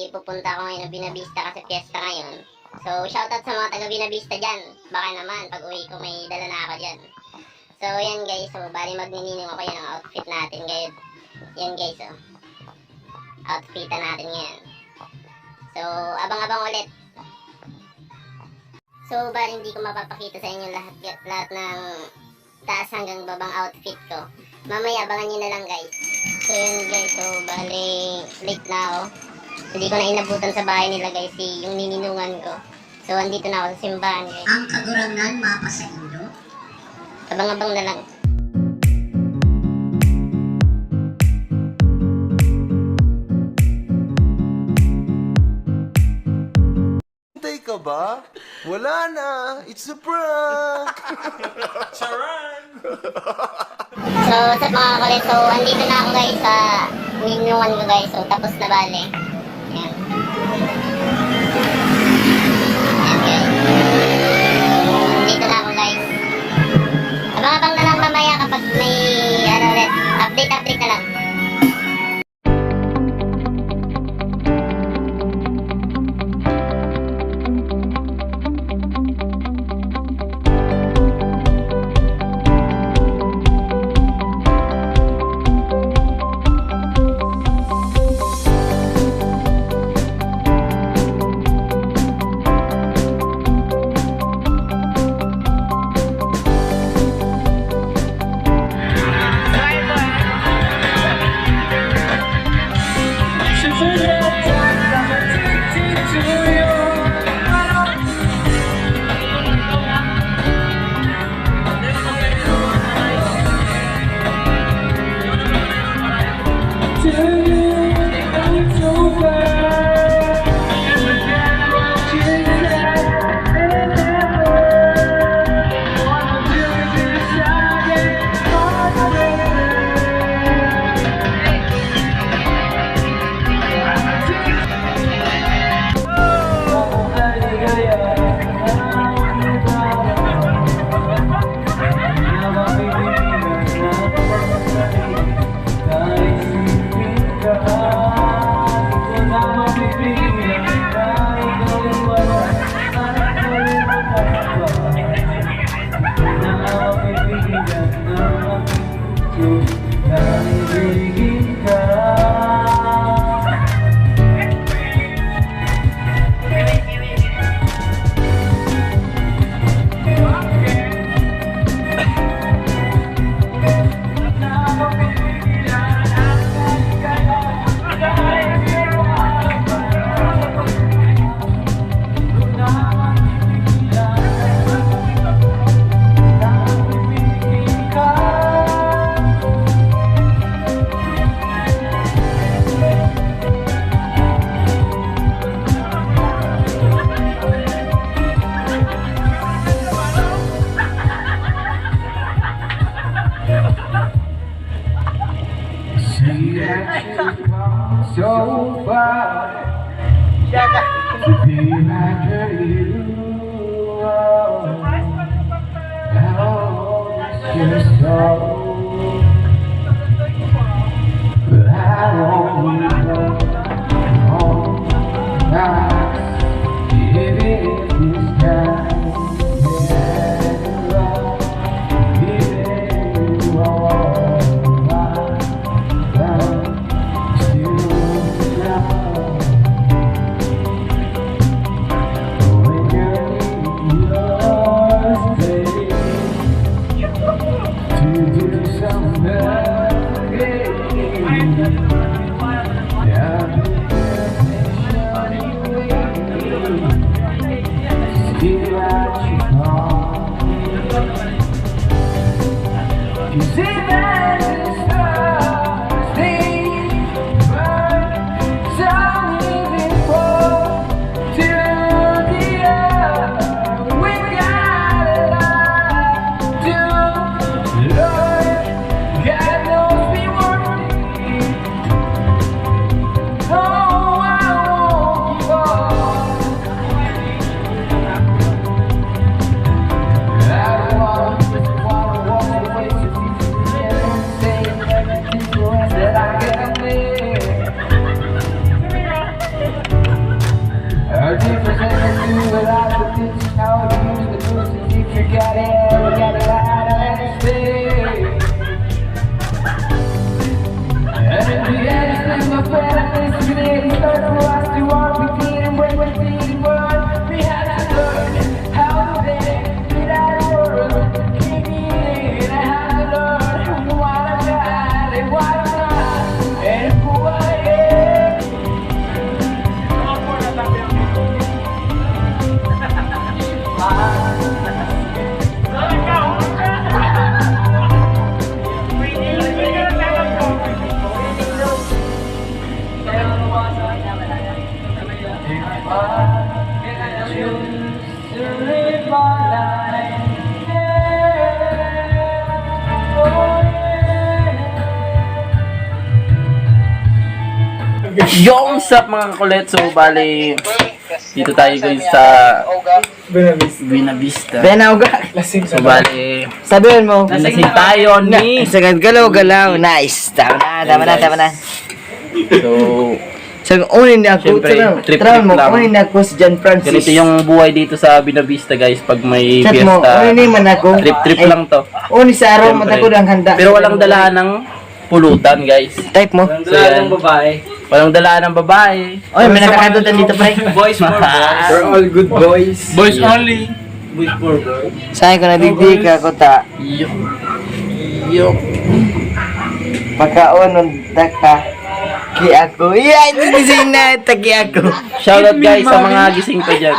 Bali, pupunta ako ngayon ng Binavista kasi fiesta ngayon. So, shoutout sa mga taga Binavista dyan. Baka naman, pag uwi ko may dala na ako dyan. So, yan guys. So, bali magnininong ako yan ang outfit natin ngayon. Yan guys, oh. Outfitan natin ngayon. So, abang-abang ulit. So, bali hindi ko mapapakita sa inyo lahat ng taas hanggang babang outfit ko. Mamaya, abangan nyo na lang guys. So, yun guys. So, bali late na ako. Hindi ko na inabutan sa bahay nila guys yung nininungan ko. So, andito na ako sa simbahan guys. Ang kagurangan mapa sa inyo. Abang-abang na lang. Hintay ka ba? Wala na. It's a prank. Charan! So, sa mga kulit, so, andito na ako guys sa nininungan ko guys. So, tapos na bali. Ayan. Ayan guys. Andito na ako guys. Abang-abang na lang mamaya kapag may update na lang. So far to be like you. Just so, but I won't go home now. If it is time, to do Yo, what's up mga kulit? So, bali, dito tayo guys sa Buena Vista. Benauga. So, bali, Sabihin mo. nalasing tayo ni... Sagad galaw. Nice. Tama na. So, Unin na ako. Siyempre, trip Mo. lang. Unin na ako si John Francis. ganito yung buhay dito sa Buena Vista guys pag may Chat mo. fiesta. Unin man ako. Trip Ay, lang to. Unin sa araw, Siyempre. matako ng handa. Pero walang dalaan ng pulutan guys. Type mo. So, yan. Walang dalaan ng babae. Oy, may nakakantutan dito pre. Boys for boys. We're all good boys. Boys only. Boys for boys. Saan ko nadigdig ako ta. Yo. Pagkaon ng taka. Ki ako. Yan, gising na. Taki ako. Shoutout guys sa mga gising pa dyan.